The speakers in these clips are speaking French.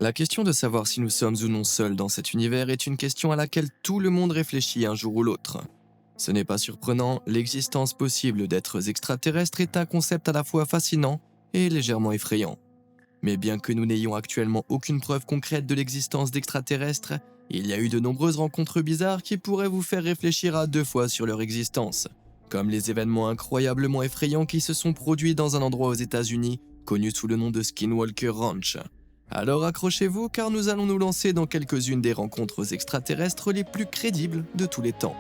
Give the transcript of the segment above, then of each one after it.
La question de savoir si nous sommes ou non seuls dans cet univers est une question à laquelle tout le monde réfléchit un jour ou l'autre. Ce n'est pas surprenant, l'existence possible d'êtres extraterrestres est un concept à la fois fascinant et légèrement effrayant. Mais bien que nous n'ayons actuellement aucune preuve concrète de l'existence d'extraterrestres, il y a eu de nombreuses rencontres bizarres qui pourraient vous faire réfléchir à deux fois sur leur existence, comme les événements incroyablement effrayants qui se sont produits dans un endroit aux États-Unis connu sous le nom de Skinwalker Ranch. Alors accrochez-vous car nous allons nous lancer dans quelques-unes des rencontres extraterrestres les plus crédibles de tous les temps.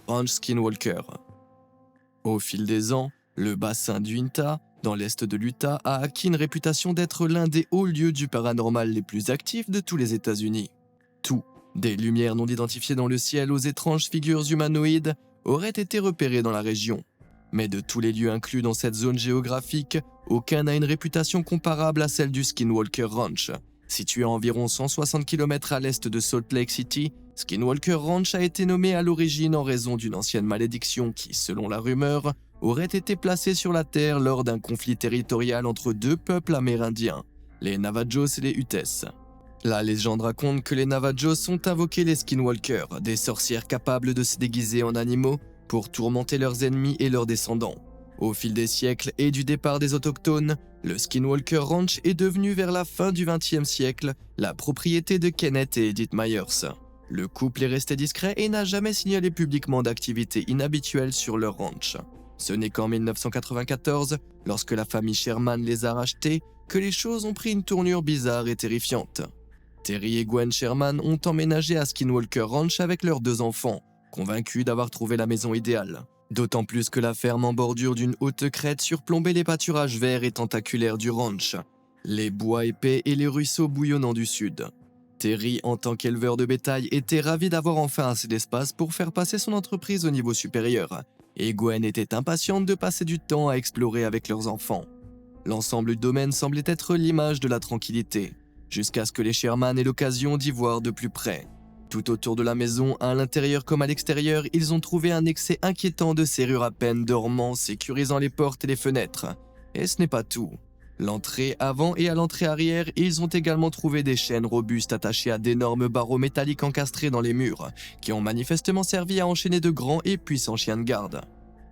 Ranch Skinwalker. Au fil des ans, le bassin du Utah, dans l'est de l'Utah, a acquis une réputation d'être l'un des hauts lieux du paranormal les plus actifs de tous les États-Unis. Tout, des lumières non identifiées dans le ciel aux étranges figures humanoïdes, auraient été repérées dans la région. Mais de tous les lieux inclus dans cette zone géographique, aucun n'a une réputation comparable à celle du Skinwalker Ranch. Situé à environ 160 km à l'est de Salt Lake City, Skinwalker Ranch a été nommé à l'origine en raison d'une ancienne malédiction qui, selon la rumeur, aurait été placée sur la terre lors d'un conflit territorial entre deux peuples amérindiens, les Navajos et les Utes. La légende raconte que les Navajos ont invoqué les Skinwalkers, des sorcières capables de se déguiser en animaux, pour tourmenter leurs ennemis et leurs descendants. Au fil des siècles et du départ des autochtones, le Skinwalker Ranch est devenu vers la fin du XXe siècle la propriété de Kenneth et Edith Myers. Le couple est resté discret et n'a jamais signalé publiquement d'activités inhabituelles sur leur ranch. Ce n'est qu'en 1994, lorsque la famille Sherman les a rachetés, que les choses ont pris une tournure bizarre et terrifiante. Terry et Gwen Sherman ont emménagé à Skinwalker Ranch avec leurs deux enfants, convaincus d'avoir trouvé la maison idéale. D'autant plus que la ferme en bordure d'une haute crête surplombait les pâturages verts et tentaculaires du ranch, les bois épais et les ruisseaux bouillonnants du sud. Terry, en tant qu'éleveur de bétail, était ravi d'avoir enfin assez d'espace pour faire passer son entreprise au niveau supérieur, et Gwen était impatiente de passer du temps à explorer avec leurs enfants. L'ensemble du domaine semblait être l'image de la tranquillité, jusqu'à ce que les Sherman aient l'occasion d'y voir de plus près. Tout autour de la maison, à l'intérieur comme à l'extérieur, ils ont trouvé un excès inquiétant de serrures à peine dormant, sécurisant les portes et les fenêtres. Et ce n'est pas tout. L'entrée avant et à l'entrée arrière, ils ont également trouvé des chaînes robustes attachées à d'énormes barreaux métalliques encastrés dans les murs, qui ont manifestement servi à enchaîner de grands et puissants chiens de garde.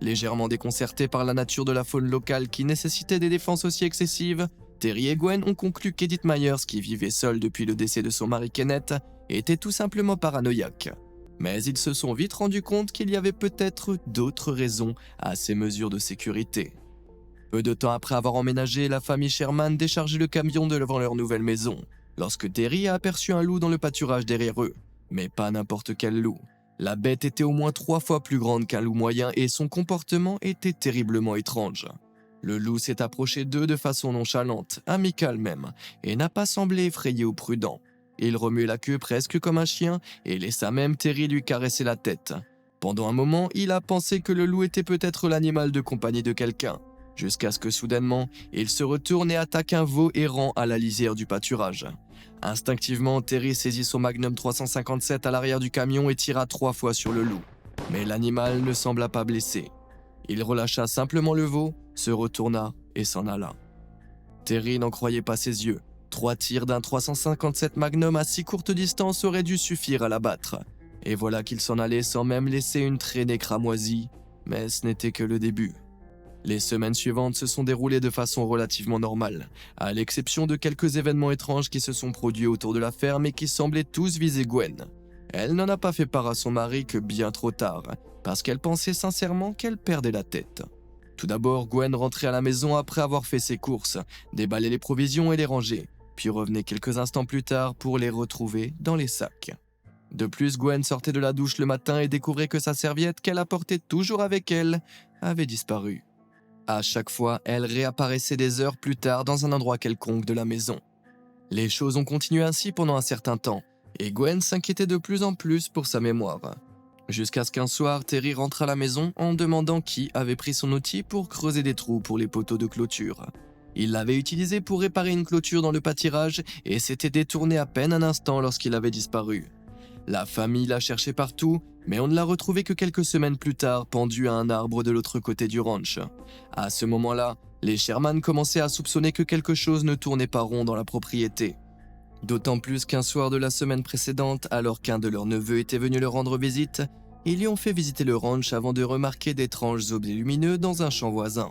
Légèrement déconcertés par la nature de la faune locale qui nécessitait des défenses aussi excessives, Terry et Gwen ont conclu qu'Edith Myers, qui vivait seule depuis le décès de son mari Kenneth, était tout simplement paranoïaque. Mais ils se sont vite rendus compte qu'il y avait peut-être d'autres raisons à ces mesures de sécurité. Peu de temps après avoir emménagé, la famille Sherman déchargeait le camion devant leur nouvelle maison, lorsque Terry a aperçu un loup dans le pâturage derrière eux. Mais pas n'importe quel loup. La bête était au moins 3 fois plus grande qu'un loup moyen et son comportement était terriblement étrange. Le loup s'est approché d'eux de façon nonchalante, amicale même, et n'a pas semblé effrayé ou prudent. Il remuait la queue presque comme un chien et laissa même Terry lui caresser la tête. Pendant un moment, il a pensé que le loup était peut-être l'animal de compagnie de quelqu'un, jusqu'à ce que soudainement, il se retourne et attaque un veau errant à la lisière du pâturage. Instinctivement, Terry saisit son Magnum 357 à l'arrière du camion et tira 3 fois sur le loup. Mais l'animal ne sembla pas blessé. Il relâcha simplement le veau, se retourna et s'en alla. Terry n'en croyait pas ses yeux. 3 tirs d'un 357 Magnum à si courte distance auraient dû suffire à l'abattre. Et voilà qu'il s'en allait sans même laisser une traînée cramoisie. Mais ce n'était que le début. Les semaines suivantes se sont déroulées de façon relativement normale, à l'exception de quelques événements étranges qui se sont produits autour de la ferme et qui semblaient tous viser Gwen. Elle n'en a pas fait part à son mari que bien trop tard, parce qu'elle pensait sincèrement qu'elle perdait la tête. Tout d'abord, Gwen rentrait à la maison après avoir fait ses courses, déballait les provisions et les rangeait, puis revenait quelques instants plus tard pour les retrouver dans les sacs. De plus, Gwen sortait de la douche le matin et découvrait que sa serviette qu'elle apportait toujours avec elle avait disparu. À chaque fois, elle réapparaissait des heures plus tard dans un endroit quelconque de la maison. Les choses ont continué ainsi pendant un certain temps, et Gwen s'inquiétait de plus en plus pour sa mémoire. Jusqu'à ce qu'un soir, Terry rentre à la maison en demandant qui avait pris son outil pour creuser des trous pour les poteaux de clôture. Il l'avait utilisé pour réparer une clôture dans le pâturage et s'était détourné à peine un instant lorsqu'il avait disparu. La famille l'a cherché partout, mais on ne l'a retrouvé que quelques semaines plus tard, pendu à un arbre de l'autre côté du ranch. À ce moment-là, les Sherman commençaient à soupçonner que quelque chose ne tournait pas rond dans la propriété. D'autant plus qu'un soir de la semaine précédente, alors qu'un de leurs neveux était venu leur rendre visite, ils lui ont fait visiter le ranch avant de remarquer d'étranges objets lumineux dans un champ voisin.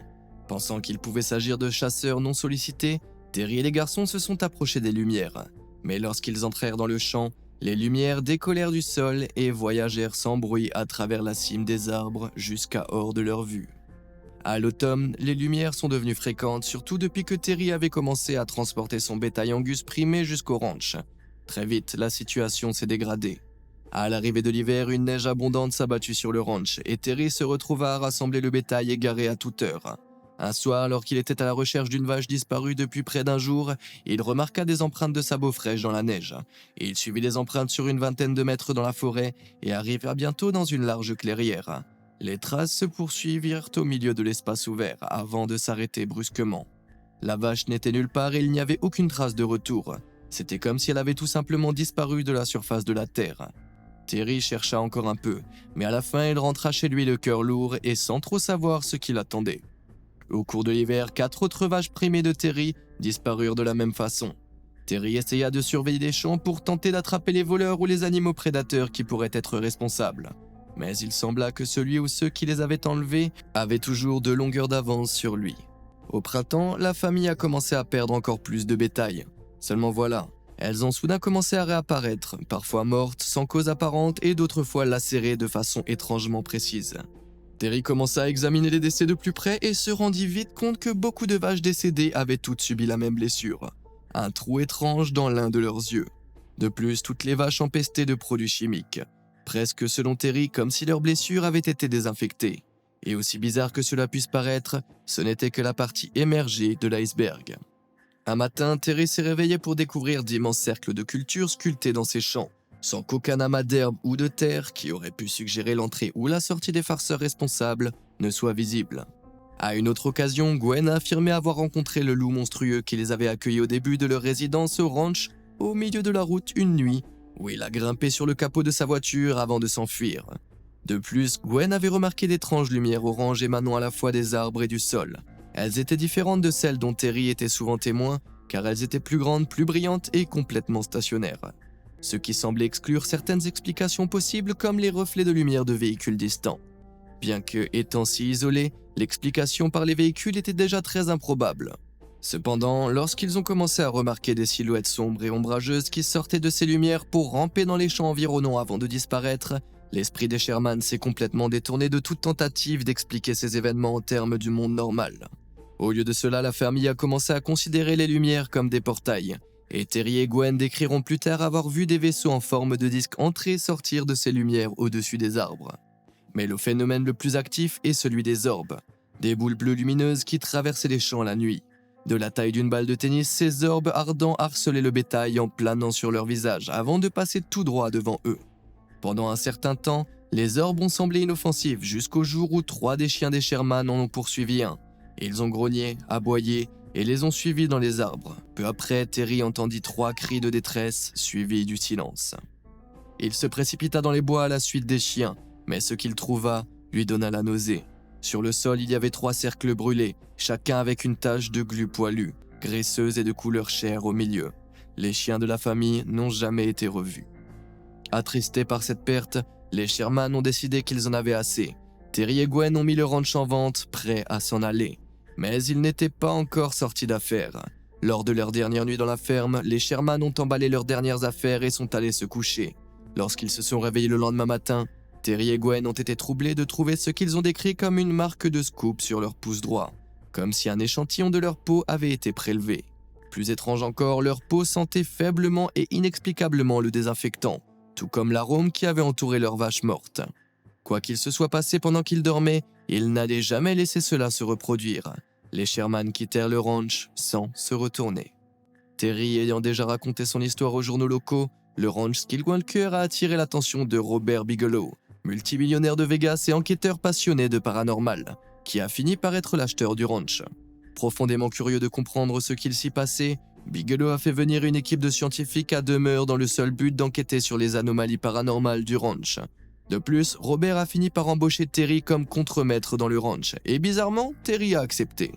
Pensant qu'il pouvait s'agir de chasseurs non sollicités, Terry et les garçons se sont approchés des lumières. Mais lorsqu'ils entrèrent dans le champ, les lumières décollèrent du sol et voyagèrent sans bruit à travers la cime des arbres jusqu'à hors de leur vue. À l'automne, les lumières sont devenues fréquentes, surtout depuis que Terry avait commencé à transporter son bétail Angus primé jusqu'au ranch. Très vite, la situation s'est dégradée. À l'arrivée de l'hiver, une neige abondante s'abattit sur le ranch et Terry se retrouva à rassembler le bétail égaré à toute heure. Un soir, alors qu'il était à la recherche d'une vache disparue depuis près d'un jour, il remarqua des empreintes de sabots fraîches dans la neige. Il suivit les empreintes sur une vingtaine de mètres dans la forêt et arriva bientôt dans une large clairière. Les traces se poursuivirent au milieu de l'espace ouvert avant de s'arrêter brusquement. La vache n'était nulle part et il n'y avait aucune trace de retour. C'était comme si elle avait tout simplement disparu de la surface de la terre. Terry chercha encore un peu, mais à la fin il rentra chez lui le cœur lourd et sans trop savoir ce qui l'attendait. Au cours de l'hiver, 4 autres vaches primées de Terry disparurent de la même façon. Terry essaya de surveiller les champs pour tenter d'attraper les voleurs ou les animaux prédateurs qui pourraient être responsables. Mais il sembla que celui ou ceux qui les avaient enlevés avaient toujours de longueurs d'avance sur lui. Au printemps, la famille a commencé à perdre encore plus de bétail. Seulement voilà, elles ont soudain commencé à réapparaître, parfois mortes sans cause apparente et d'autres fois lacérées de façon étrangement précise. Terry commença à examiner les décès de plus près et se rendit vite compte que beaucoup de vaches décédées avaient toutes subi la même blessure. Un trou étrange dans l'un de leurs yeux. De plus, toutes les vaches empestaient de produits chimiques. Presque selon Terry, comme si leurs blessures avaient été désinfectées. Et aussi bizarre que cela puisse paraître, ce n'était que la partie émergée de l'iceberg. Un matin, Terry s'est réveillé pour découvrir d'immenses cercles de culture sculptés dans ses champs, sans qu'aucun amas d'herbe ou de terre qui aurait pu suggérer l'entrée ou la sortie des farceurs responsables ne soit visible. À une autre occasion, Gwen a affirmé avoir rencontré le loup monstrueux qui les avait accueillis au début de leur résidence au ranch, au milieu de la route une nuit, où il a grimpé sur le capot de sa voiture avant de s'enfuir. De plus, Gwen avait remarqué d'étranges lumières oranges émanant à la fois des arbres et du sol. Elles étaient différentes de celles dont Terry était souvent témoin, car elles étaient plus grandes, plus brillantes et complètement stationnaires. Ce qui semblait exclure certaines explications possibles comme les reflets de lumière de véhicules distants. Bien que étant si isolés, l'explication par les véhicules était déjà très improbable. Cependant, lorsqu'ils ont commencé à remarquer des silhouettes sombres et ombrageuses qui sortaient de ces lumières pour ramper dans les champs environnants avant de disparaître, l'esprit des Sherman s'est complètement détourné de toute tentative d'expliquer ces événements en termes du monde normal. Au lieu de cela, la famille a commencé à considérer les lumières comme des portails, et Terry et Gwen décriront plus tard avoir vu des vaisseaux en forme de disque entrer et sortir de ces lumières au-dessus des arbres. Mais le phénomène le plus actif est celui des orbes, des boules bleues lumineuses qui traversaient les champs la nuit. De la taille d'une balle de tennis, ces orbes ardents harcelaient le bétail en planant sur leur visage avant de passer tout droit devant eux. Pendant un certain temps, les orbes ont semblé inoffensifs jusqu'au jour où 3 des chiens des Sherman en ont poursuivi un. Ils ont grogné, aboyé et les ont suivis dans les arbres. Peu après, Terry entendit 3 cris de détresse suivis du silence. Il se précipita dans les bois à la suite des chiens, mais ce qu'il trouva lui donna la nausée. Sur le sol, il y avait 3 cercles brûlés, chacun avec une tache de glu poilu, graisseuse et de couleur chair au milieu. Les chiens de la famille n'ont jamais été revus. Attristés par cette perte, les Sherman ont décidé qu'ils en avaient assez. Terry et Gwen ont mis le ranch en vente, prêts à s'en aller. Mais ils n'étaient pas encore sortis d'affaires. Lors de leur dernière nuit dans la ferme, les Sherman ont emballé leurs dernières affaires et sont allés se coucher. Lorsqu'ils se sont réveillés le lendemain matin, Terry et Gwen ont été troublés de trouver ce qu'ils ont décrit comme une marque de scoop sur leur pouce droit, comme si un échantillon de leur peau avait été prélevé. Plus étrange encore, leur peau sentait faiblement et inexplicablement le désinfectant, tout comme l'arôme qui avait entouré leur vache morte. Quoi qu'il se soit passé pendant qu'ils dormaient, ils n'allaient jamais laisser cela se reproduire. Les Sherman quittèrent le ranch sans se retourner. Terry ayant déjà raconté son histoire aux journaux locaux, le ranch Skywalker a attiré l'attention de Robert Bigelow, multimillionnaire de Vegas et enquêteur passionné de paranormal, qui a fini par être l'acheteur du ranch. Profondément curieux de comprendre ce qu'il s'y passait, Bigelow a fait venir une équipe de scientifiques à demeure dans le seul but d'enquêter sur les anomalies paranormales du ranch. De plus, Robert a fini par embaucher Terry comme contremaître dans le ranch, et bizarrement, Terry a accepté.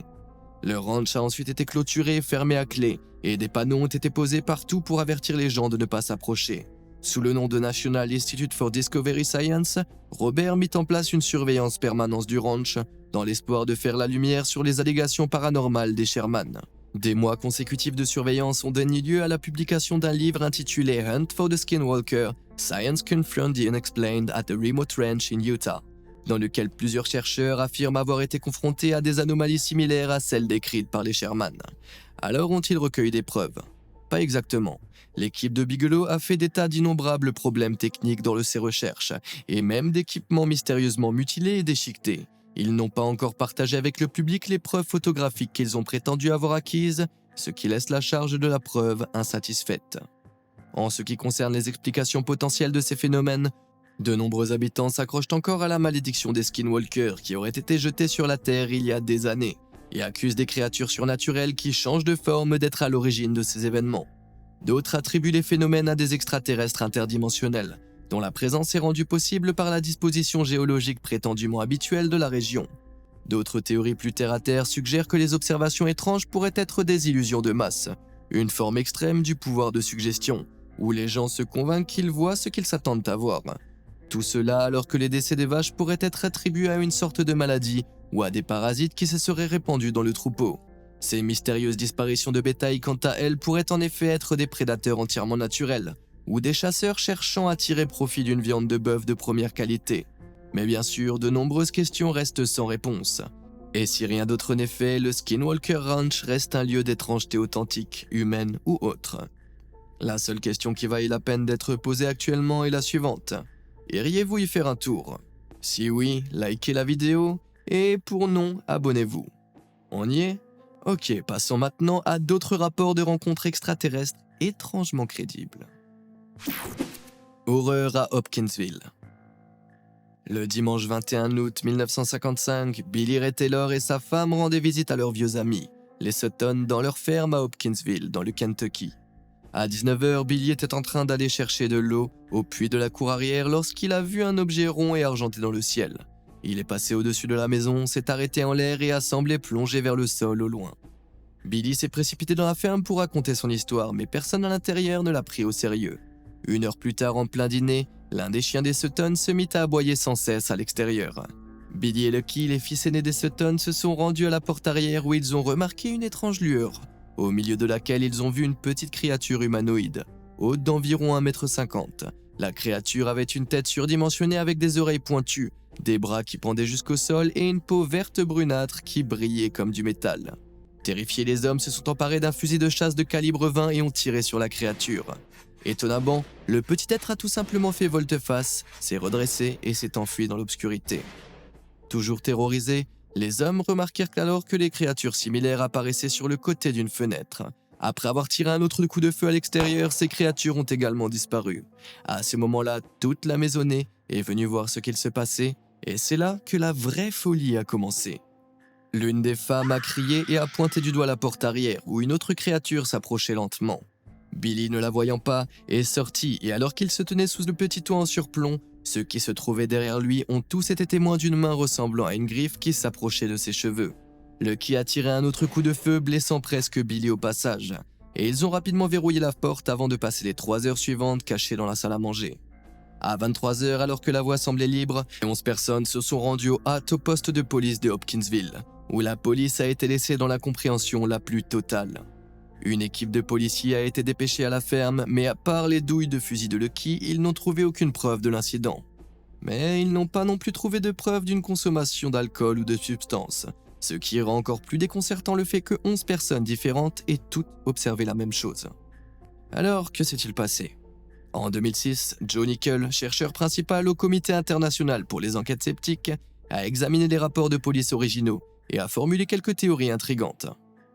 Le ranch a ensuite été clôturé et fermé à clé, et des panneaux ont été posés partout pour avertir les gens de ne pas s'approcher. Sous le nom de National Institute for Discovery Science, Robert mit en place une surveillance permanente du ranch, dans l'espoir de faire la lumière sur les allégations paranormales des Sherman. Des mois consécutifs de surveillance ont donné lieu à la publication d'un livre intitulé Hunt for the Skinwalker, Science Confirmed the Unexplained at a Remote Ranch in Utah, dans lequel plusieurs chercheurs affirment avoir été confrontés à des anomalies similaires à celles décrites par les Sherman. Alors ont-ils recueilli des preuves? Pas exactement. L'équipe de Bigelow a fait état d'innombrables problèmes techniques dans ses recherches, et même d'équipements mystérieusement mutilés et déchiquetés. Ils n'ont pas encore partagé avec le public les preuves photographiques qu'ils ont prétendu avoir acquises, ce qui laisse la charge de la preuve insatisfaite. En ce qui concerne les explications potentielles de ces phénomènes, de nombreux habitants s'accrochent encore à la malédiction des Skinwalkers qui auraient été jetés sur la Terre il y a des années, et accusent des créatures surnaturelles qui changent de forme d'être à l'origine de ces événements. D'autres attribuent les phénomènes à des extraterrestres interdimensionnels, dont la présence est rendue possible par la disposition géologique prétendument habituelle de la région. D'autres théories plus terre-à-terre suggèrent que les observations étranges pourraient être des illusions de masse, une forme extrême du pouvoir de suggestion, où les gens se convainquent qu'ils voient ce qu'ils s'attendent à voir. Tout cela alors que les décès des vaches pourraient être attribués à une sorte de maladie ou à des parasites qui se seraient répandus dans le troupeau. Ces mystérieuses disparitions de bétail, quant à elles, pourraient en effet être des prédateurs entièrement naturels, ou des chasseurs cherchant à tirer profit d'une viande de bœuf de première qualité. Mais bien sûr, de nombreuses questions restent sans réponse. Et si rien d'autre n'est fait, le Skinwalker Ranch reste un lieu d'étrangeté authentique, humaine ou autre. La seule question qui vaille la peine d'être posée actuellement est la suivante. Iriez-vous y faire un tour? Si oui, likez la vidéo, et pour non, abonnez-vous. On y est? Ok, passons maintenant à d'autres rapports de rencontres extraterrestres étrangement crédibles. Horreur à Hopkinsville. Le dimanche 21 août 1955, Billy Ray Taylor et sa femme rendaient visite à leurs vieux amis, les Sutton, dans leur ferme à Hopkinsville, dans le Kentucky. À 19h, Billy était en train d'aller chercher de l'eau au puits de la cour arrière lorsqu'il a vu un objet rond et argenté dans le ciel. Il est passé au-dessus de la maison, s'est arrêté en l'air et a semblé plonger vers le sol au loin. Billy s'est précipité dans la ferme pour raconter son histoire, mais personne à l'intérieur ne l'a pris au sérieux. 1 heure plus tard, en plein dîner, l'un des chiens des Sutton se mit à aboyer sans cesse à l'extérieur. Billy et Lucky, les fils aînés des Sutton, se sont rendus à la porte arrière où ils ont remarqué une étrange lueur, au milieu de laquelle ils ont vu une petite créature humanoïde, haute d'environ 1,50 m. La créature avait une tête surdimensionnée avec des oreilles pointues, des bras qui pendaient jusqu'au sol et une peau verte brunâtre qui brillait comme du métal. Terrifiés, les hommes se sont emparés d'un fusil de chasse de calibre 20 et ont tiré sur la créature. Étonnamment, le petit être a tout simplement fait volte-face, s'est redressé et s'est enfui dans l'obscurité. Toujours terrorisés, les hommes remarquèrent alors que les créatures similaires apparaissaient sur le côté d'une fenêtre. Après avoir tiré un autre coup de feu à l'extérieur, ces créatures ont également disparu. À ce moment-là, toute la maisonnée est venue voir ce qu'il se passait, et c'est là que la vraie folie a commencé. L'une des femmes a crié et a pointé du doigt la porte arrière, où une autre créature s'approchait lentement. Billy, ne la voyant pas, est sorti, et alors qu'il se tenait sous le petit toit en surplomb, ceux qui se trouvaient derrière lui ont tous été témoins d'une main ressemblant à une griffe qui s'approchait de ses cheveux. Lucky a tiré un autre coup de feu, blessant presque Billy au passage, et ils ont rapidement verrouillé la porte avant de passer les 3 heures suivantes cachés dans la salle à manger. À 23 h, alors que la voie semblait libre, 11 personnes se sont rendues au poste de police de Hopkinsville, où la police a été laissée dans l'incompréhension la plus totale. Une équipe de policiers a été dépêchée à la ferme, mais à part les douilles de fusil de Lucky, ils n'ont trouvé aucune preuve de l'incident. Mais ils n'ont pas non plus trouvé de preuve d'une consommation d'alcool ou de substances, ce qui rend encore plus déconcertant le fait que 11 personnes différentes aient toutes observé la même chose. Alors, que s'est-il passé? En 2006, Joe Nickell, chercheur principal au Comité international pour les enquêtes sceptiques, a examiné les rapports de police originaux et a formulé quelques théories intrigantes.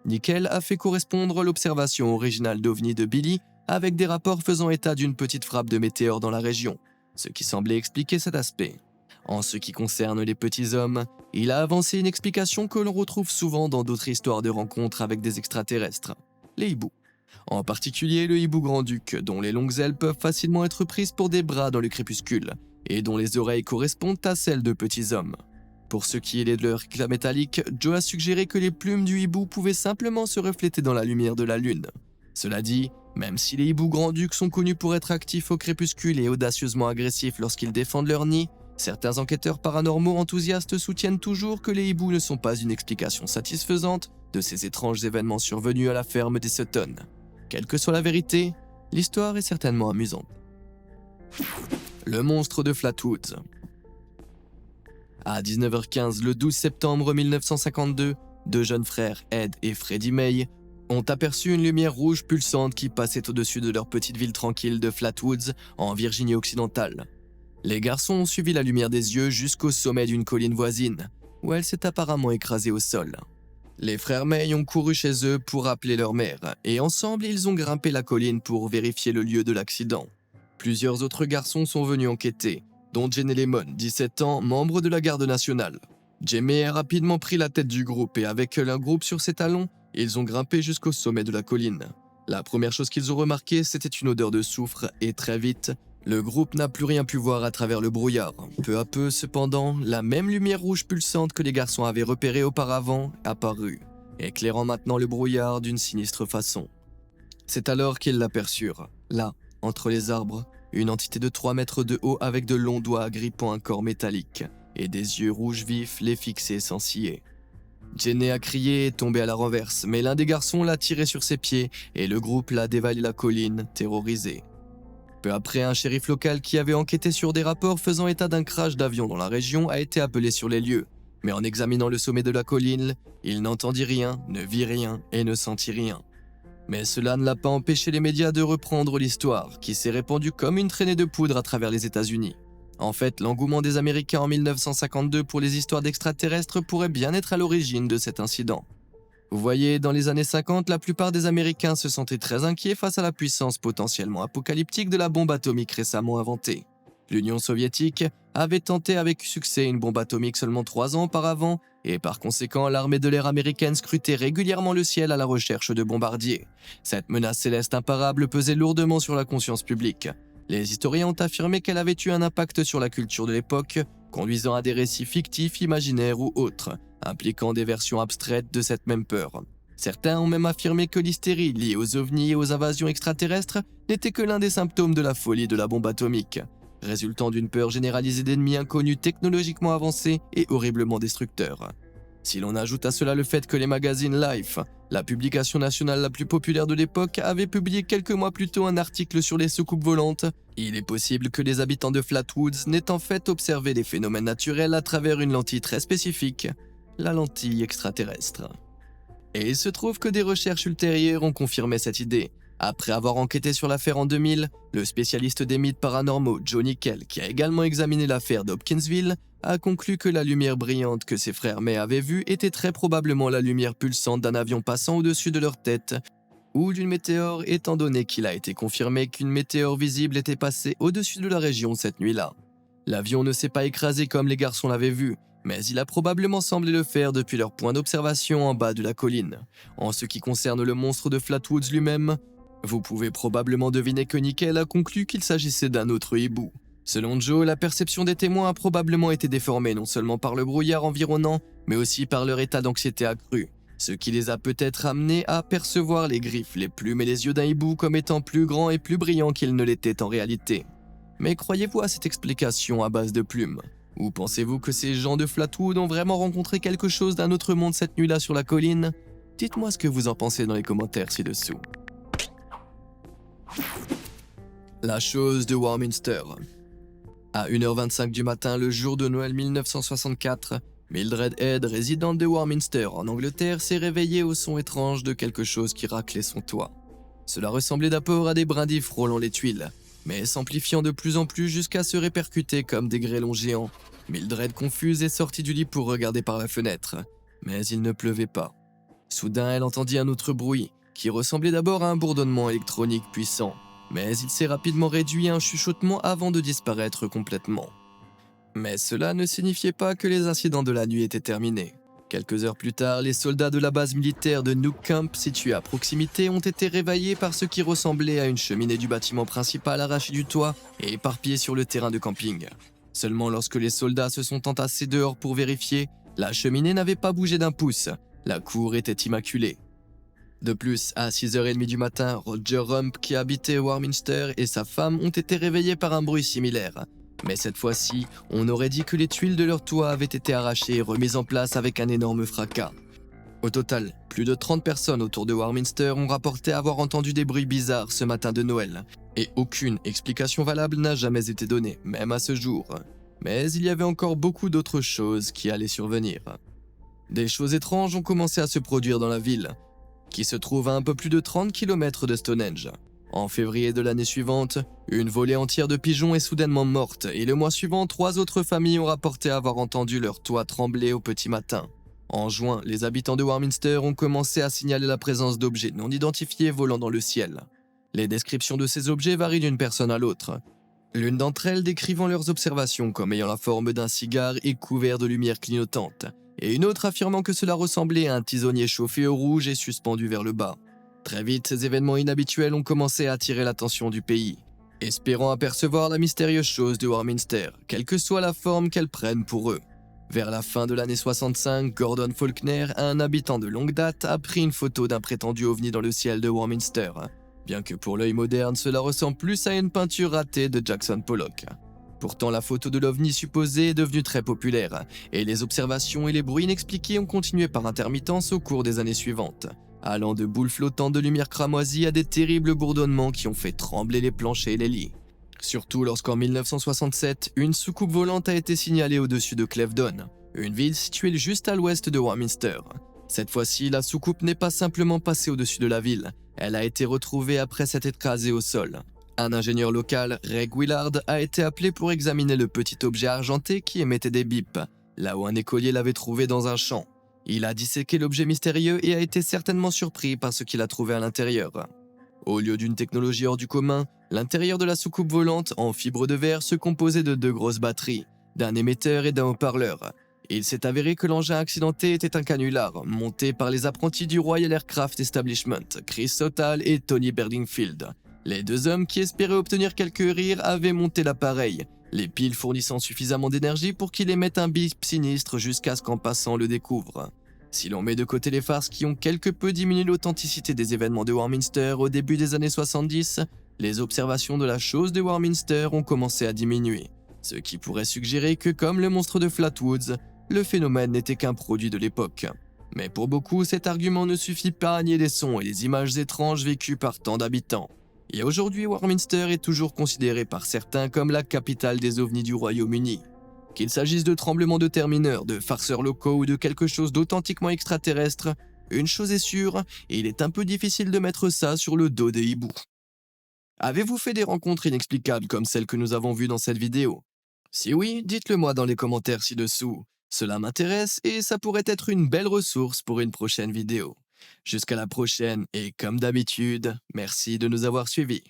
Nickell a fait correspondre l'observation originale d'OVNI de Billy avec des rapports faisant état d'une petite frappe de météores dans la région, ce qui semblait expliquer cet aspect. En ce qui concerne les petits hommes, il a avancé une explication que l'on retrouve souvent dans d'autres histoires de rencontres avec des extraterrestres, les hiboux. En particulier le hibou grand-duc, dont les longues ailes peuvent facilement être prises pour des bras dans le crépuscule, et dont les oreilles correspondent à celles de petits hommes. Pour ce qui est de leur éclat métallique, Joe a suggéré que les plumes du hibou pouvaient simplement se refléter dans la lumière de la lune. Cela dit, même si les hiboux grand-ducs sont connus pour être actifs au crépuscule et audacieusement agressifs lorsqu'ils défendent leur nid, certains enquêteurs paranormaux enthousiastes soutiennent toujours que les hiboux ne sont pas une explication satisfaisante de ces étranges événements survenus à la ferme des Sutton. Quelle que soit la vérité, l'histoire est certainement amusante. Le monstre de Flatwoods. À 19h15 le 12 septembre 1952, deux jeunes frères, Ed et Freddie May, ont aperçu une lumière rouge pulsante qui passait au-dessus de leur petite ville tranquille de Flatwoods, en Virginie occidentale. Les garçons ont suivi la lumière des yeux jusqu'au sommet d'une colline voisine, où elle s'est apparemment écrasée au sol. Les frères May ont couru chez eux pour appeler leur mère, et ensemble ils ont grimpé la colline pour vérifier le lieu de l'accident. Plusieurs autres garçons sont venus enquêter, dont Jenny Lemon, 17 ans, membre de la garde nationale. Jamie a rapidement pris la tête du groupe et avec leur groupe sur ses talons, ils ont grimpé jusqu'au sommet de la colline. La première chose qu'ils ont remarqué, c'était une odeur de soufre et très vite, le groupe n'a plus rien pu voir à travers le brouillard. Peu à peu, cependant, la même lumière rouge pulsante que les garçons avaient repérée auparavant apparut, éclairant maintenant le brouillard d'une sinistre façon. C'est alors qu'ils l'aperçurent, là, entre les arbres, une entité de 3 mètres de haut avec de longs doigts agrippant un corps métallique et des yeux rouges vifs les fixaient sans ciller. Jenny a crié et est tombé à la renverse, mais l'un des garçons l'a tiré sur ses pieds et le groupe l'a dévalé la colline, terrorisé. Peu après, un shérif local qui avait enquêté sur des rapports faisant état d'un crash d'avion dans la région a été appelé sur les lieux. Mais en examinant le sommet de la colline, il n'entendit rien, ne vit rien et ne sentit rien. Mais cela ne l'a pas empêché les médias de reprendre l'histoire, qui s'est répandue comme une traînée de poudre à travers les États-Unis. En fait, l'engouement des Américains en 1952 pour les histoires d'extraterrestres pourrait bien être à l'origine de cet incident. Vous voyez, dans les années 50, la plupart des Américains se sentaient très inquiets face à la puissance potentiellement apocalyptique de la bombe atomique récemment inventée. L'Union soviétique avait tenté avec succès une bombe atomique seulement 3 ans auparavant, et par conséquent, l'armée de l'air américaine scrutait régulièrement le ciel à la recherche de bombardiers. Cette menace céleste imparable pesait lourdement sur la conscience publique. Les historiens ont affirmé qu'elle avait eu un impact sur la culture de l'époque, conduisant à des récits fictifs, imaginaires ou autres, impliquant des versions abstraites de cette même peur. Certains ont même affirmé que l'hystérie liée aux ovnis et aux invasions extraterrestres n'était que l'un des symptômes de la folie de la bombe atomique, résultant d'une peur généralisée d'ennemis inconnus technologiquement avancés et horriblement destructeurs. Si l'on ajoute à cela le fait que les magazines Life, la publication nationale la plus populaire de l'époque, avaient publié quelques mois plus tôt un article sur les soucoupes volantes, il est possible que les habitants de Flatwoods n'aient en fait observé des phénomènes naturels à travers une lentille très spécifique, la lentille extraterrestre. Et il se trouve que des recherches ultérieures ont confirmé cette idée. Après avoir enquêté sur l'affaire en 2000, le spécialiste des mythes paranormaux Johnny Kell, qui a également examiné l'affaire d'Hopkinsville, a conclu que la lumière brillante que ses frères May avaient vue était très probablement la lumière pulsante d'un avion passant au-dessus de leur tête, ou d'une météore, étant donné qu'il a été confirmé qu'une météore visible était passée au-dessus de la région cette nuit-là. L'avion ne s'est pas écrasé comme les garçons l'avaient vu, mais il a probablement semblé le faire depuis leur point d'observation en bas de la colline. En ce qui concerne le monstre de Flatwoods lui-même, vous pouvez probablement deviner que Nickel a conclu qu'il s'agissait d'un autre hibou. Selon Joe, la perception des témoins a probablement été déformée non seulement par le brouillard environnant, mais aussi par leur état d'anxiété accru, ce qui les a peut-être amenés à percevoir les griffes, les plumes et les yeux d'un hibou comme étant plus grands et plus brillants qu'ils ne l'étaient en réalité. Mais croyez-vous à cette explication à base de plumes? Ou pensez-vous que ces gens de Flatwood ont vraiment rencontré quelque chose d'un autre monde cette nuit-là sur la colline? Dites-moi ce que vous en pensez dans les commentaires ci-dessous. La chose de Warminster. À 1h25 du matin, le jour de Noël 1964, Mildred Head, résidente de Warminster en Angleterre, s'est réveillée au son étrange de quelque chose qui raclait son toit. Cela ressemblait d'abord à des brindilles frôlant les tuiles, mais s'amplifiant de plus en plus jusqu'à se répercuter comme des grêlons géants. Mildred, confuse, est sortie du lit pour regarder par la fenêtre, mais il ne pleuvait pas. Soudain, elle entendit un autre bruit, qui ressemblait d'abord à un bourdonnement électronique puissant, mais il s'est rapidement réduit à un chuchotement avant de disparaître complètement. Mais cela ne signifiait pas que les incidents de la nuit étaient terminés. Quelques heures plus tard, les soldats de la base militaire de Nuke Camp, située à proximité, ont été réveillés par ce qui ressemblait à une cheminée du bâtiment principal arrachée du toit et éparpillée sur le terrain de camping. Seulement lorsque les soldats se sont entassés dehors pour vérifier, la cheminée n'avait pas bougé d'un pouce. La cour était immaculée. De plus, à 6h30 du matin, Roger Rump, qui habitait Warminster, et sa femme ont été réveillés par un bruit similaire. Mais cette fois-ci, on aurait dit que les tuiles de leur toit avaient été arrachées et remises en place avec un énorme fracas. Au total, plus de 30 personnes autour de Warminster ont rapporté avoir entendu des bruits bizarres ce matin de Noël, et aucune explication valable n'a jamais été donnée, même à ce jour. Mais il y avait encore beaucoup d'autres choses qui allaient survenir. Des choses étranges ont commencé à se produire dans la ville, qui se trouve à un peu plus de 30 km de Stonehenge. En février de l'année suivante, une volée entière de pigeons est soudainement morte et le mois suivant, 3 autres familles ont rapporté avoir entendu leur toit trembler au petit matin. En juin, les habitants de Warminster ont commencé à signaler la présence d'objets non identifiés volant dans le ciel. Les descriptions de ces objets varient d'une personne à l'autre. L'une d'entre elles décrivant leurs observations comme ayant la forme d'un cigare et couvert de lumière clignotante, et une autre affirmant que cela ressemblait à un tisonnier chauffé au rouge et suspendu vers le bas. Très vite, ces événements inhabituels ont commencé à attirer l'attention du pays, espérant apercevoir la mystérieuse chose de Warminster, quelle que soit la forme qu'elle prenne pour eux. Vers la fin de l'année 65, Gordon Faulkner, un habitant de longue date, a pris une photo d'un prétendu ovni dans le ciel de Warminster, bien que pour l'œil moderne, cela ressemble plus à une peinture ratée de Jackson Pollock. Pourtant, la photo de l'OVNI supposé est devenue très populaire, et les observations et les bruits inexpliqués ont continué par intermittence au cours des années suivantes, allant de boules flottantes de lumière cramoisie à des terribles bourdonnements qui ont fait trembler les planchers et les lits. Surtout lorsqu'en 1967, une soucoupe volante a été signalée au-dessus de Clevedon, une ville située juste à l'ouest de Warminster. Cette fois-ci, la soucoupe n'est pas simplement passée au-dessus de la ville, elle a été retrouvée après s'être écrasée au sol. Un ingénieur local, Reg Willard, a été appelé pour examiner le petit objet argenté qui émettait des bips, là où un écolier l'avait trouvé dans un champ. Il a disséqué l'objet mystérieux et a été certainement surpris par ce qu'il a trouvé à l'intérieur. Au lieu d'une technologie hors du commun, l'intérieur de la soucoupe volante en fibre de verre se composait de 2 grosses batteries, d'un émetteur et d'un haut-parleur. Il s'est avéré que l'engin accidenté était un canular, monté par les apprentis du Royal Aircraft Establishment, Chris Sotal et Tony Berdingfield. Les 2 hommes qui espéraient obtenir quelques rires avaient monté l'appareil, les piles fournissant suffisamment d'énergie pour qu'il émette un bip sinistre jusqu'à ce qu'en passant le découvre. Si l'on met de côté les farces qui ont quelque peu diminué l'authenticité des événements de Warminster au début des années 70, les observations de la chose de Warminster ont commencé à diminuer, ce qui pourrait suggérer que, comme le monstre de Flatwoods, le phénomène n'était qu'un produit de l'époque. Mais pour beaucoup, cet argument ne suffit pas à nier les sons et les images étranges vécues par tant d'habitants. Et aujourd'hui, Warminster est toujours considéré par certains comme la capitale des ovnis du Royaume-Uni. Qu'il s'agisse de tremblements de terre mineurs, de farceurs locaux ou de quelque chose d'authentiquement extraterrestre, une chose est sûre, et il est un peu difficile de mettre ça sur le dos des hiboux. Avez-vous fait des rencontres inexplicables comme celles que nous avons vues dans cette vidéo? Si oui, dites-le moi dans les commentaires ci-dessous. Cela m'intéresse et ça pourrait être une belle ressource pour une prochaine vidéo. Jusqu'à la prochaine et comme d'habitude, merci de nous avoir suivis.